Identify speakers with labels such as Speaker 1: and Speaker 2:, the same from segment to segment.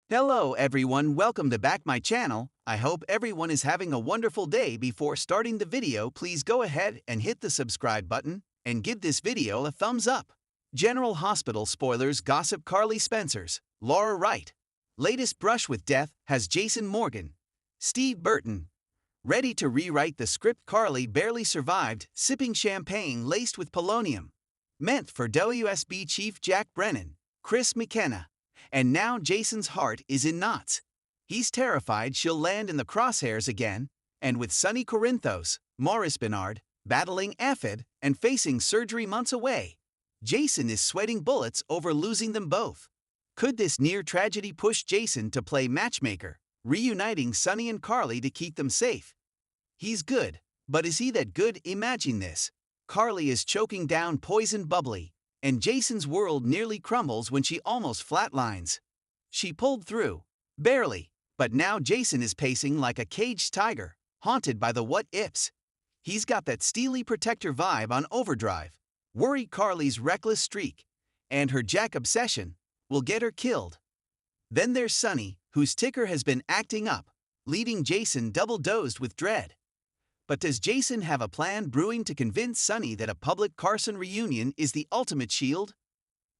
Speaker 1: Hello everyone, welcome to back my channel. I hope everyone is having a wonderful day. Before starting the video, please go ahead and hit the subscribe button and give this video a thumbs up. General Hospital spoilers gossip. Carly Spencer's Laura Wright latest brush with death has Jason Morgan, Steve Burton ready to rewrite the script. Carly barely survived sipping champagne laced with polonium meant for WSB Chief Jack Brennan, Chris McKenna. And now Jason's heart is in knots. He's terrified she'll land in the crosshairs again, and with Sonny Corinthos, Maurice Bernard, battling AFib and facing surgery months away, Jason is sweating bullets over losing them both. Could this near tragedy push Jason to play matchmaker, reuniting Sonny and Carly to keep them safe? He's good, but is he that good? Imagine this. Carly is choking down poison bubbly, and Jason's world nearly crumbles when she almost flatlines. She pulled through, barely, but now Jason is pacing like a caged tiger, haunted by the what-ifs. He's got that steely protector vibe on overdrive. Worried Carly's reckless streak and her Jack obsession will get her killed. Then there's Sonny, whose ticker has been acting up, leaving Jason double-dosed with dread. But does Jason have a plan brewing to convince Sonny that a public Carson reunion is the ultimate shield?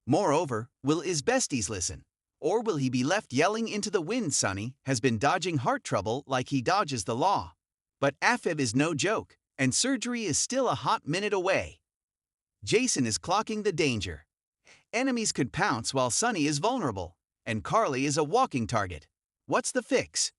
Speaker 1: Moreover, will his besties listen? Or will he be left yelling into the wind? Sonny has been dodging heart trouble like he dodges the law. But AFib is no joke, and surgery is still a hot minute away. Jason is clocking the danger. Enemies could pounce while Sonny is vulnerable, and Carly is a walking target. What's the fix?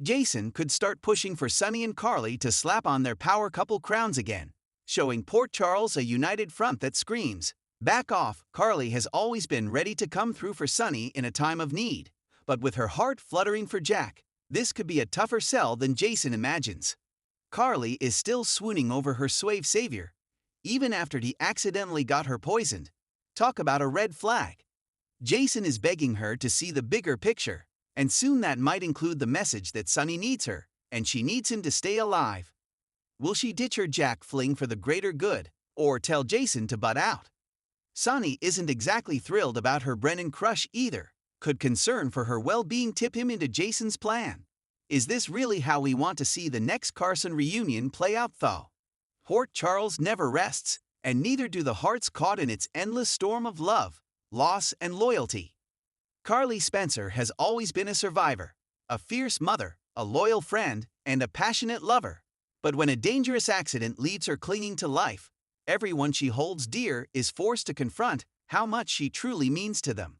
Speaker 1: Jason could start pushing for Sonny and Carly to slap on their power couple crowns again, showing Port Charles a united front that screams, "Back off!" Carly has always been ready to come through for Sonny in a time of need, but with her heart fluttering for Jack, this could be a tougher sell than Jason imagines. Carly is still swooning over her suave savior, even after he accidentally got her poisoned. Talk about a red flag. Jason is begging her to see the bigger picture. And soon that might include the message that Sonny needs her, and she needs him to stay alive. Will she ditch her Jack fling for the greater good, or tell Jason to butt out? Sonny isn't exactly thrilled about her Brennan crush either. Could concern for her well-being tip him into Jason's plan? Is this really how we want to see the next Carson reunion play out though? Port Charles never rests, and neither do the hearts caught in its endless storm of love, loss, and loyalty. Carly Spencer has always been a survivor, a fierce mother, a loyal friend, and a passionate lover. But when a dangerous accident leaves her clinging to life, everyone she holds dear is forced to confront how much she truly means to them.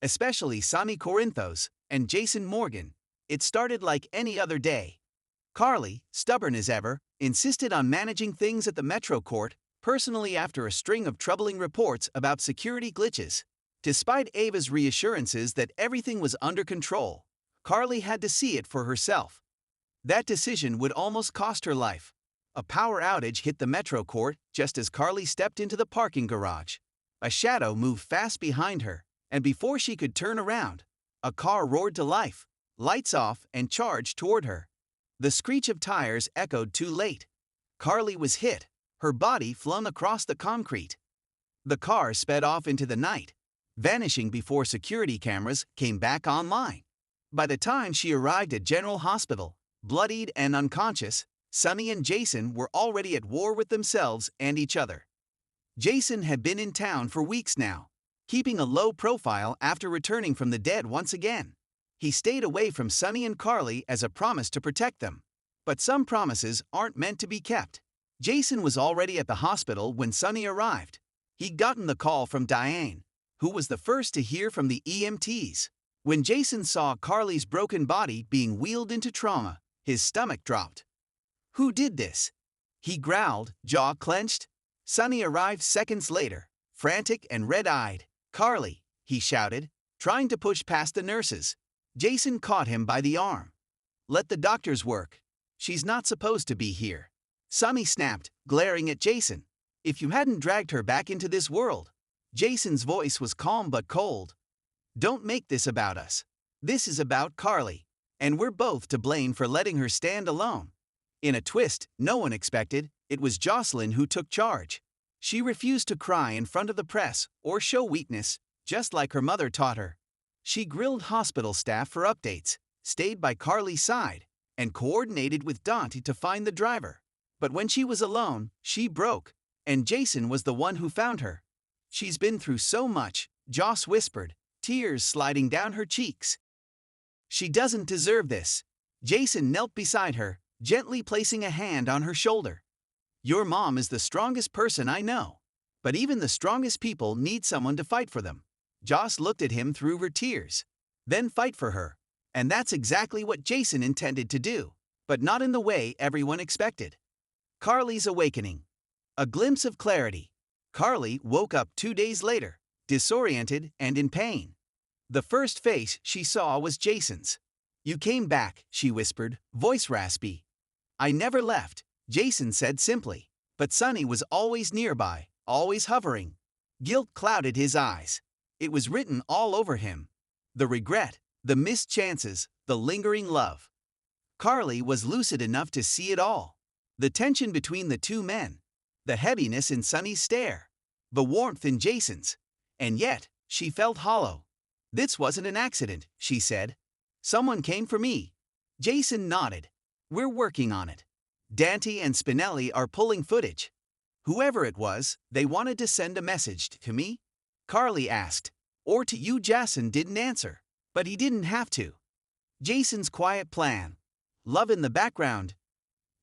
Speaker 1: Especially Sonny Corinthos and Jason Morgan. It started like any other day. Carly, stubborn as ever, insisted on managing things at the Metro Court personally after a string of troubling reports about security glitches. Despite Ava's reassurances that everything was under control, Carly had to see it for herself. That decision would almost cost her life. A power outage hit the Metro Court just as Carly stepped into the parking garage. A shadow moved fast behind her, and before she could turn around, a car roared to life, lights off, and charged toward her. The screech of tires echoed too late. Carly was hit, her body flung across the concrete. The car sped off into the night, vanishing before security cameras came back online. By the time she arrived at General Hospital, bloodied and unconscious, Sonny and Jason were already at war with themselves and each other. Jason had been in town for weeks now, keeping a low profile after returning from the dead once again. He stayed away from Sonny and Carly as a promise to protect them. But some promises aren't meant to be kept. Jason was already at the hospital when Sonny arrived. He'd gotten the call from Diane, who was the first to hear from the EMTs. When Jason saw Carly's broken body being wheeled into trauma, his stomach dropped. "Who did this?" he growled, jaw clenched. Sonny arrived seconds later, frantic and red-eyed. "Carly," he shouted, trying to push past the nurses. Jason caught him by the arm. "Let the doctors work. She's not supposed to be here." Sonny snapped, glaring at Jason. "If you hadn't dragged her back into this world." Jason's voice was calm but cold. "Don't make this about us. This is about Carly, and we're both to blame for letting her stand alone." In a twist no one expected, it was Jocelyn who took charge. She refused to cry in front of the press or show weakness, just like her mother taught her. She grilled hospital staff for updates, stayed by Carly's side, and coordinated with Dante to find the driver. But when she was alone, she broke, and Jason was the one who found her. She's been through so much, Joss whispered, tears sliding down her cheeks. She doesn't deserve this. Jason knelt beside her, gently placing a hand on her shoulder. Your mom is the strongest person I know. But even the strongest people need someone to fight for them. Joss looked at him through her tears. Then fight for her. And that's exactly what Jason intended to do, but not in the way everyone expected. Carly's awakening. A glimpse of clarity. Carly woke up 2 days later, disoriented and in pain. The first face she saw was Jason's. You came back, she whispered, voice raspy. I never left, Jason said simply. But Sonny was always nearby, always hovering. Guilt clouded his eyes. It was written all over him. The regret, the missed chances, the lingering love. Carly was lucid enough to see it all. The tension between the two men. The heaviness in Sonny's stare. The warmth in Jason's. And yet, she felt hollow. This wasn't an accident, she said. Someone came for me. Jason nodded. We're working on it. Dante and Spinelli are pulling footage. Whoever it was, they wanted to send a message to me? Carly asked. Or to you? Jason didn't answer. But he didn't have to. Jason's quiet plan. Love in the background.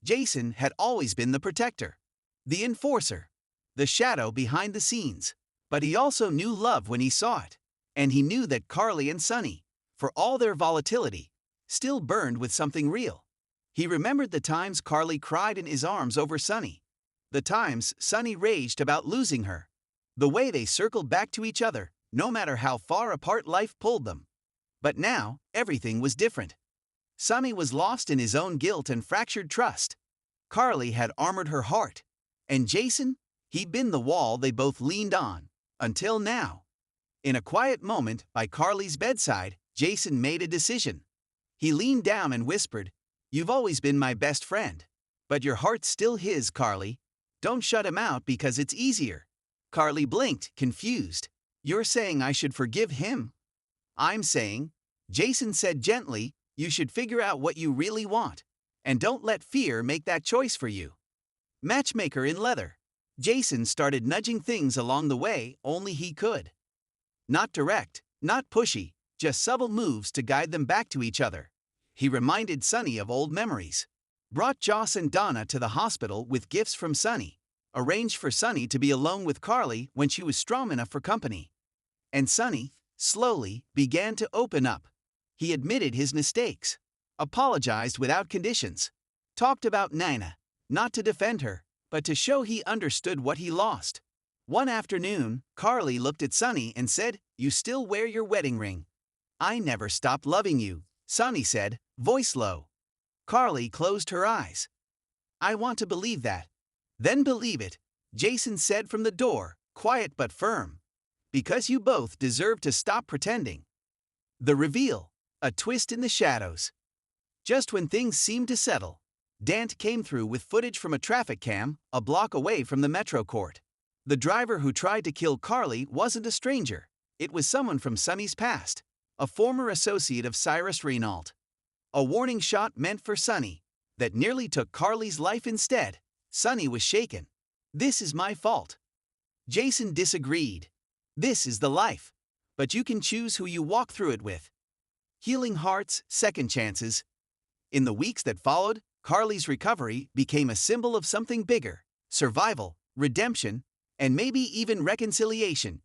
Speaker 1: Jason had always been the protector. The enforcer. The shadow behind the scenes. But he also knew love when he saw it. And he knew that Carly and Sonny, for all their volatility, still burned with something real. He remembered the times Carly cried in his arms over Sonny. The times Sonny raged about losing her. The way they circled back to each other, no matter how far apart life pulled them. But now, everything was different. Sonny was lost in his own guilt and fractured trust. Carly had armored her heart. And Jason? He'd been the wall they both leaned on. Until now. In a quiet moment by Carly's bedside, Jason made a decision. He leaned down and whispered, You've always been my best friend. But your heart's still his, Carly. Don't shut him out because it's easier. Carly blinked, confused. You're saying I should forgive him? I'm saying, Jason said gently, you should figure out what you really want. And don't let fear make that choice for you. Matchmaker in leather. Jason started nudging things along the way only he could. Not direct, not pushy, just subtle moves to guide them back to each other. He reminded Sonny of old memories. Brought Joss and Donna to the hospital with gifts from Sonny. Arranged for Sonny to be alone with Carly when she was strong enough for company. And Sonny, slowly, began to open up. He admitted his mistakes. Apologized without conditions. Talked about Nina, not to defend her, but to show he understood what he lost. One afternoon, Carly looked at Sonny and said, You still wear your wedding ring. I never stopped loving you, Sonny said, voice low. Carly closed her eyes. I want to believe that. Then believe it, Jason said from the door, quiet but firm. Because you both deserve to stop pretending. The reveal, a twist in the shadows. Just when things seemed to settle, Dante came through with footage from a traffic cam a block away from the Metro Court. The driver who tried to kill Carly wasn't a stranger. It was someone from Sonny's past, a former associate of Cyrus Renault. A warning shot meant for Sonny, that nearly took Carly's life instead. Sonny was shaken. This is my fault. Jason disagreed. This is the life. But you can choose who you walk through it with. Healing hearts, second chances. In the weeks that followed, Carly's recovery became a symbol of something bigger. Survival, redemption, and maybe even reconciliation.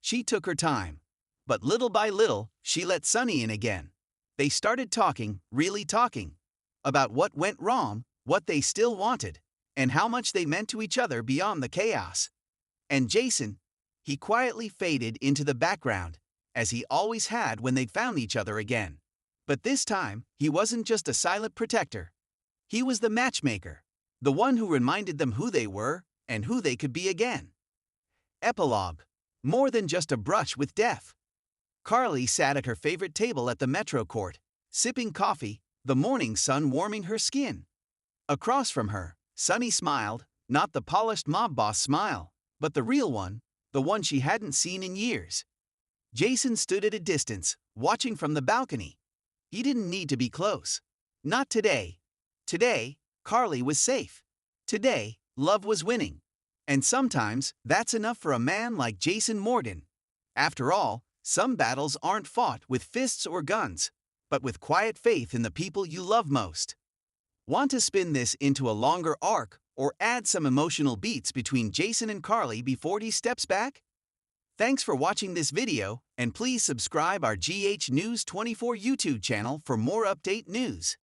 Speaker 1: She took her time. But little by little, she let Sonny in again. They started talking, really talking. About what went wrong, what they still wanted, and how much they meant to each other beyond the chaos. And Jason, he quietly faded into the background, as he always had when they'd found each other again. But this time, he wasn't just a silent protector. He was the matchmaker, the one who reminded them who they were and who they could be again. Epilogue. More than just a brush with death. Carly sat at her favorite table at the Metro Court, sipping coffee, the morning sun warming her skin. Across from her, Sonny smiled, not the polished mob boss smile, but the real one, the one she hadn't seen in years. Jason stood at a distance, watching from the balcony. He didn't need to be close. Not today. Today, Carly was safe. Today, love was winning. And sometimes, that's enough for a man like Jason Morden. After all, some battles aren't fought with fists or guns, but with quiet faith in the people you love most. Want to spin this into a longer arc or add some emotional beats between Jason and Carly before he steps back? Thanks for watching this video, and please subscribe our GH News 24 YouTube channel for more update news.